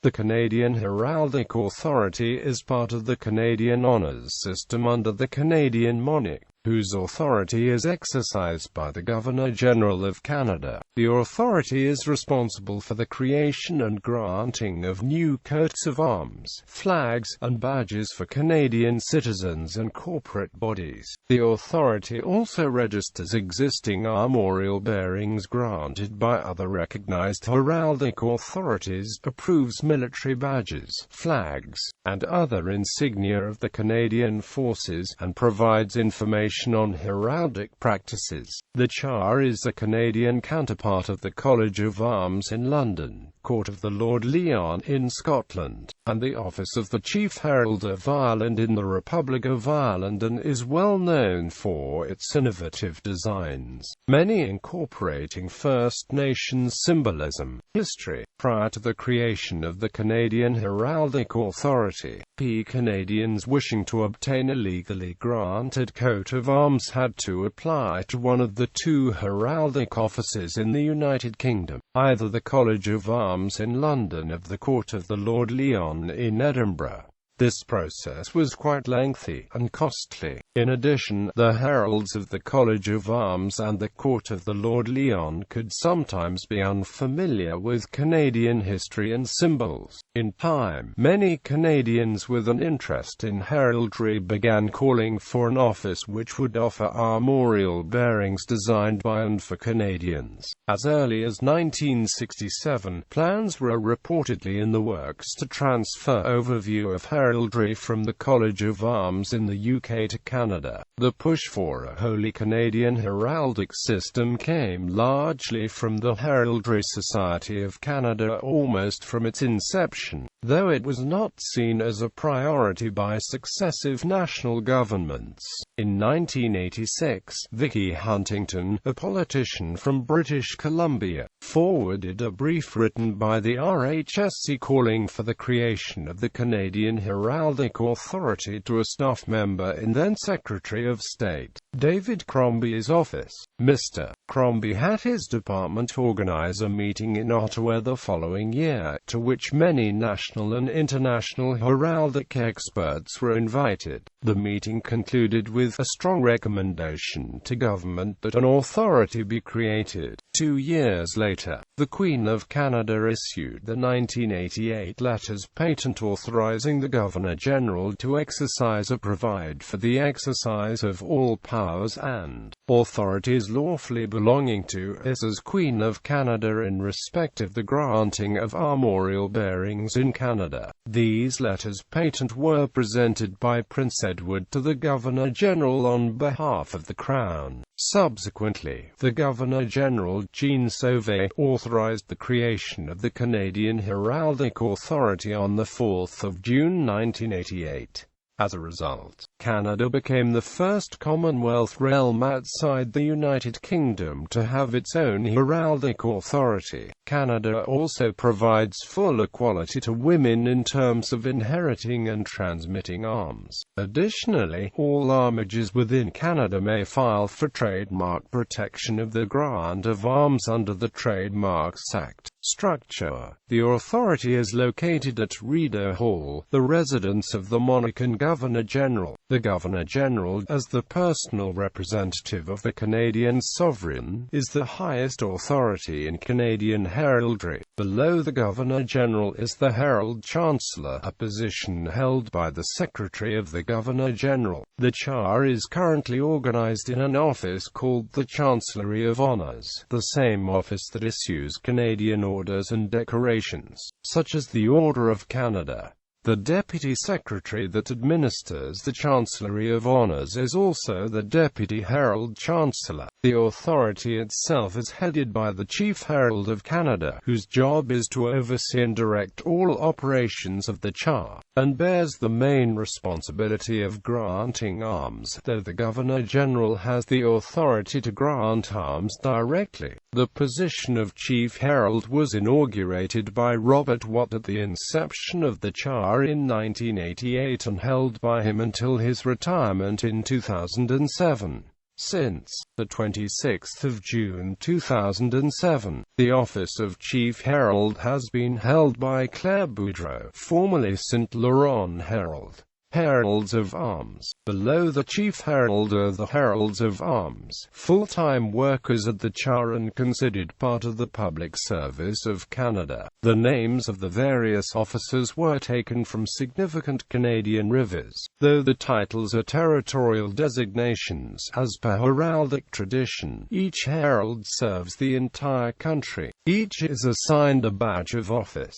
The Canadian Heraldic Authority is part of the Canadian honours system under the Canadian monarch, whose authority is exercised by the Governor General of Canada. The authority is responsible for the creation and granting of new coats of arms, flags, and badges for Canadian citizens and corporate bodies. The authority also registers existing armorial bearings granted by other recognized heraldic authorities, approves military badges, flags, and other insignia of the Canadian forces, and provides information on heraldic practices. The CHAR is the Canadian counterpart of the College of Arms in London, Court of the Lord Lyon in Scotland, and the office of the Chief Herald of Ireland in the Republic of Ireland, and is well known for its innovative designs, many incorporating First Nations symbolism. History. Prior to the creation of the Canadian Heraldic Authority, Canadians wishing to obtain a legally granted coat of arms had to apply to one of the two heraldic offices in the United Kingdom, either the College of Arms in London or the Court of the Lord Lyon in Edinburgh. This process was quite lengthy and costly. In addition, the heralds of the College of Arms and the Court of the Lord Lyon could sometimes be unfamiliar with Canadian history and symbols. In time, many Canadians with an interest in heraldry began calling for an office which would offer armorial bearings designed by and for Canadians. As early as 1967, plans were reportedly in the works to transfer overview of heraldry from the College of Arms in the UK to Canada. The push for a wholly Canadian heraldic system came largely from the Heraldry Society of Canada almost from its inception, though it was not seen as a priority by successive national governments. In 1986, Vicky Huntington, a politician from British Columbia, forwarded a brief written by the RHSC calling for the creation of the Canadian Heraldic Authority to a staff member in then Secretary of State David Crombie's office. Mr. Crombie had his department organize a meeting in Ottawa the following year, to which many national and international heraldic experts were invited. The meeting concluded with a strong recommendation to government that an authority be created. 2 years later, the Queen of Canada issued the 1988 Letters Patent authorizing the Governor General to exercise or provide for the exercise of all powers and authorities lawfully belonging to us as Queen of Canada in respect of the granting of armorial bearings in Canada. These letters patent were presented by Prince Edward to the Governor General on behalf of the Crown. Subsequently, the Governor General, Jean Sauvé, authorized the creation of the Canadian Heraldic Authority on the 4th of June 1988. As a result, Canada became the first Commonwealth realm outside the United Kingdom to have its own heraldic authority. Canada also provides full equality to women in terms of inheriting and transmitting arms. Additionally, all armagers within Canada may file for trademark protection of the grant of arms under the Trademarks Act. Structure. The authority is located at Rideau Hall, the residence of the monarch and Governor General. The Governor General, as the personal representative of the Canadian sovereign, is the highest authority in Canadian heraldry. Below the Governor General is the Herald Chancellor, a position held by the Secretary of the Governor General. The CHAR is currently organized in an office called the Chancellery of Honours, the same office that issues Canadian orders and decorations, such as the Order of Canada. The Deputy Secretary that administers the Chancellery of Honours is also the Deputy Herald Chancellor. The authority itself is headed by the Chief Herald of Canada, whose job is to oversee and direct all operations of the CHAR, and bears the main responsibility of granting arms, though the Governor General has the authority to grant arms directly. The position of Chief Herald was inaugurated by Robert Watt at the inception of the CHAR in 1988 and held by him until his retirement in 2007. Since the 26th of June 2007, the office of Chief Herald has been held by Claire Boudreau, formerly St. Laurent Herald. Heralds of Arms. Below the Chief Herald are the Heralds of Arms, full-time workers at the CHAR and considered part of the public service of Canada. The names of the various officers were taken from significant Canadian rivers, though the titles are territorial designations. As per heraldic tradition, each herald serves the entire country. Each is assigned a badge of office.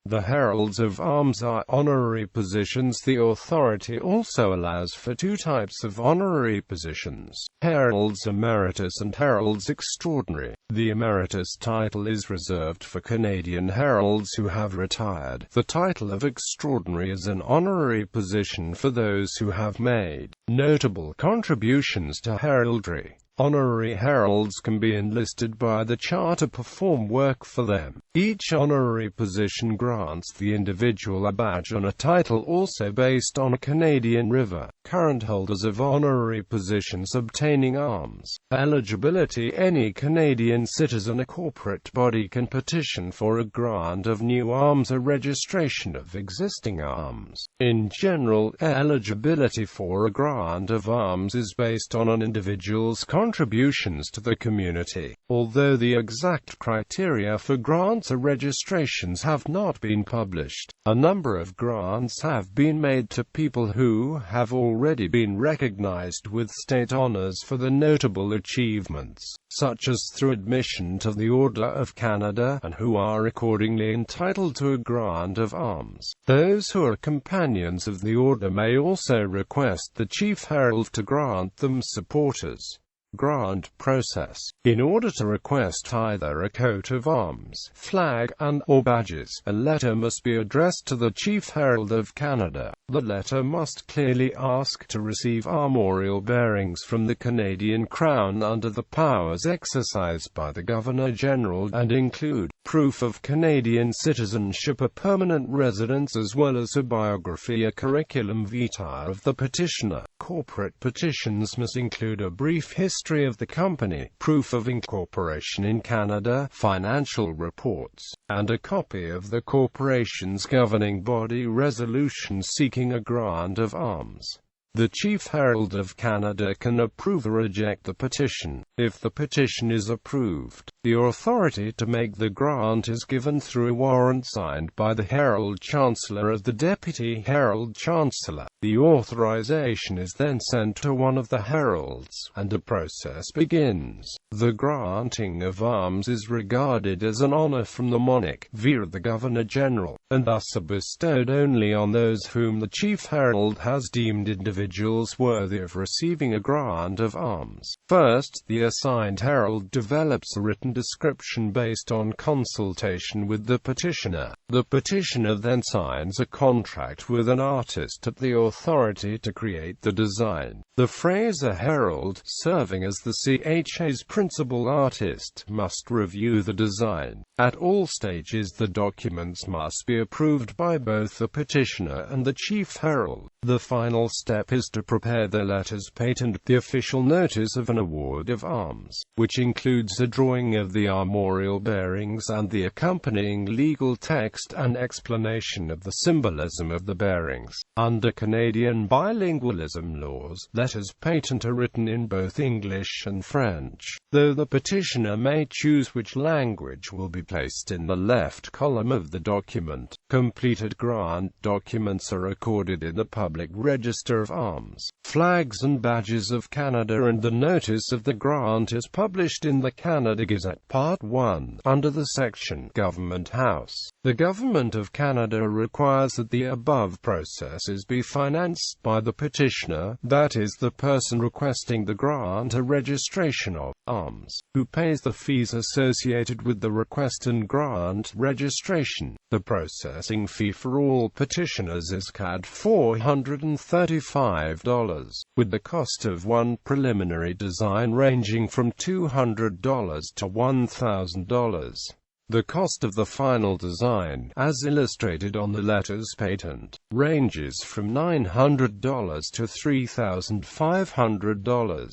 The Heralds of Arms are honorary positions. The authority also allows for two types of honorary positions: Heralds Emeritus and Heralds Extraordinary. The Emeritus title is reserved for Canadian heralds who have retired. The title of Extraordinary is an honorary position for those who have made notable contributions to heraldry. Honorary heralds can be enlisted by the CHAR to perform work for them. Each honorary position grants the individual a badge and a title also based on a Canadian river. Current holders of honorary positions obtaining arms eligibility. Any Canadian citizen or corporate body can petition for a grant of new arms or registration of existing arms. In general, eligibility for a grant of arms is based on an individual's contributions to the community. Although the exact criteria for grants or registrations have not been published, a number of grants have been made to people who have already been recognized with state honors for their notable achievements, such as through admission to the Order of Canada, and who are accordingly entitled to a grant of arms. Those who are companions of the order may also request the Chief Herald to grant them supporters. Grant process. In order to request either a coat of arms, flag, and/or badges, a letter must be addressed to the Chief Herald of Canada. The letter must clearly ask to receive armorial bearings from the Canadian Crown under the powers exercised by the Governor General, and include proof of Canadian citizenship, a permanent residence, as well as a biography, a curriculum vitae of the petitioner. Corporate petitions must include a brief history of the company, proof of incorporation in Canada, financial reports, and a copy of the corporation's governing body resolution seeking a grant of arms. The Chief Herald of Canada can approve or reject the petition. If the petition is approved, the authority to make the grant is given through a warrant signed by the Herald Chancellor or the Deputy Herald Chancellor. The authorization is then sent to one of the heralds, and a process begins. The granting of arms is regarded as an honor from the monarch via the Governor General, and thus are bestowed only on those whom the Chief Herald has deemed individuals worthy of receiving a grant of arms. First, the assigned herald develops a written description based on consultation with the petitioner. The petitioner then signs a contract with an artist at the authority to create the design. The phrase "a herald," serving as the CHA's principal artist, must review the design. At all stages the documents must be approved by both the petitioner and the Chief Herald. The final step is to prepare the letters patent, the official notice of an award of arms, which includes a drawing of the armorial bearings and the accompanying legal text and explanation of the symbolism of the bearings. Under Canadian bilingualism laws, letters patent are written in both English and French, though the petitioner may choose which language will be placed in the left column of the document. Completed grant documents are recorded in the Public Register of Arms, Flags and Badges of Canada, and the notice of the grant is published in the Canada Gazette, Part 1, under the section Government House. The Government of Canada requires that the above processes be financed by the petitioner, that is, the person requesting the grant or registration of arms, who pays the fees associated with the request and grant registration. The processing fee for all petitioners is CAD $435, with the cost of one preliminary design ranging from $200 to $1,000. The cost of the final design, as illustrated on the letters patent, ranges from $900 to $3,500.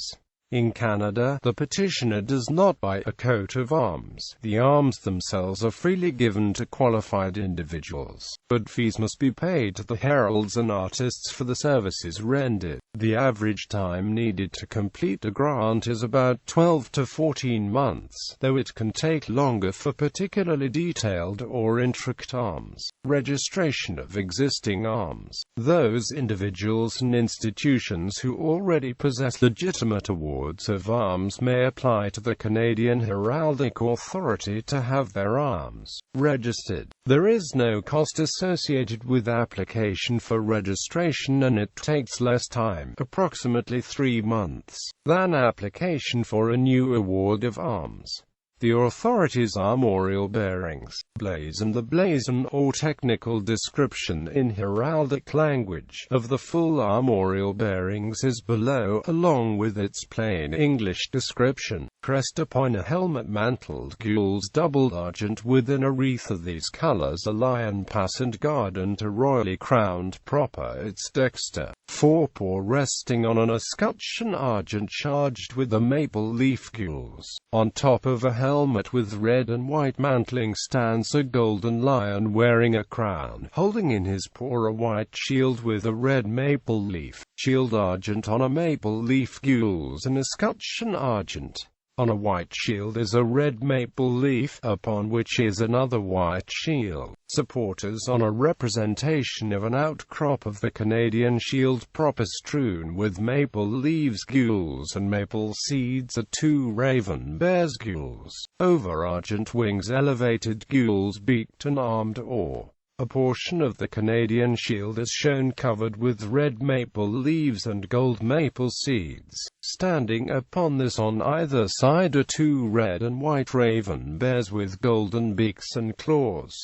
In Canada, the petitioner does not buy a coat of arms. The arms themselves are freely given to qualified individuals, but fees must be paid to the heralds and artists for the services rendered. The average time needed to complete a grant is about 12 to 14 months, though it can take longer for particularly detailed or intricate arms. Registration of existing arms. Those individuals and institutions who already possess legitimate awards of arms may apply to the Canadian Heraldic Authority to have their arms registered. There is no cost associated with application for registration, and it takes less time, approximately 3 months, than application for a new award of arms. The authority's armorial bearings, blazon. The blazon, or technical description in heraldic language, of the full armorial bearings is below, along with its plain English description. Crest upon a helmet, mantled gules, doubled argent within a wreath of these colours, a lion passant guardant, a royally crowned proper its dexter, forepaw resting on an escutcheon argent charged with the maple leaf gules. On top of a helmet with red and white mantling stands a golden lion wearing a crown, holding in his paw a white shield with a red maple leaf shield argent on a maple leaf gules, and escutcheon argent. On a white shield is a red maple leaf, upon which is another white shield. Supporters on a representation of an outcrop of the Canadian shield proper strewn with maple leaves gules and maple seeds are 2 raven bears gules. Over argent wings elevated gules beaked and armed or. A portion of the Canadian shield is shown covered with red maple leaves and gold maple seeds. Standing upon this on either side are 2 red and white raven bears with golden beaks and claws.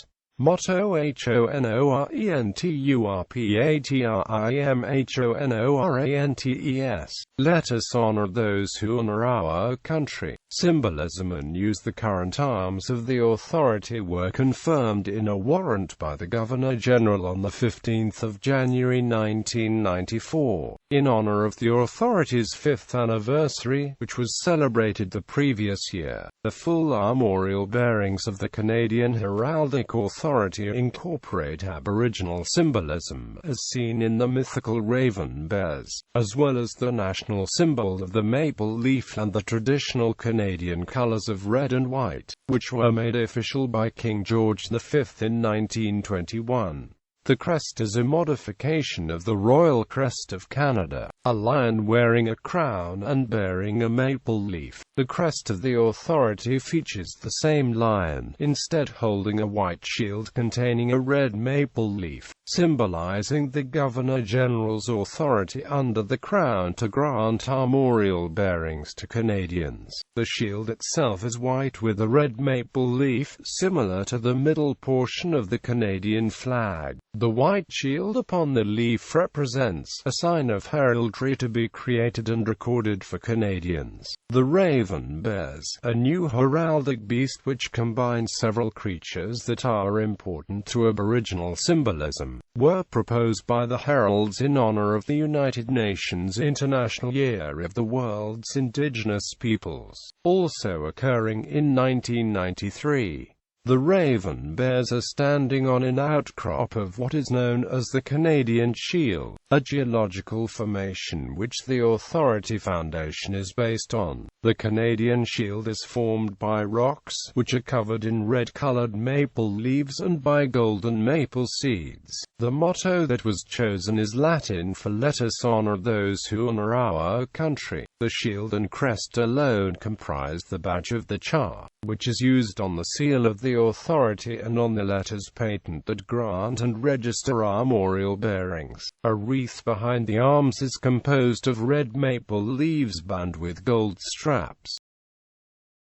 Motto: HONORENTURIMHONORANTES. Let us honor those who honor our country. Symbolism and use. The current arms of the authority were confirmed in a warrant by the Governor General on the 15th of January 1994, in honor of the authority's 5th anniversary, which was celebrated the previous year. The full armorial bearings of the Canadian Heraldic Authority incorporate Aboriginal symbolism, as seen in the mythical raven bears, as well as the national symbol of the maple leaf and the traditional Canadian colors of red and white, which were made official by King George V in 1921. The crest is a modification of the Royal Crest of Canada, a lion wearing a crown and bearing a maple leaf. The crest of the authority features the same lion, instead holding a white shield containing a red maple leaf, symbolizing the Governor General's authority under the Crown to grant armorial bearings to Canadians. The shield itself is white with a red maple leaf, similar to the middle portion of the Canadian flag. The white shield upon the leaf represents a sign of heraldry to be created and recorded for Canadians. The raven bears, a new heraldic beast which combines several creatures that are important to Aboriginal symbolism, were proposed by the heralds in honor of the United Nations International Year of the World's Indigenous Peoples, also occurring in 1993. The raven bears are standing on an outcrop of what is known as the Canadian Shield, a geological formation which the Authority Foundation is based on. The Canadian Shield is formed by rocks, which are covered in red-colored maple leaves and by golden maple seeds. The motto that was chosen is Latin for "Let us honor those who honor our country." The shield and crest alone comprise the badge of the char, which is used on the seal of the authority and on the letters patent that grant and register armorial bearings. A wreath behind the arms is composed of red maple leaves bound with gold straps.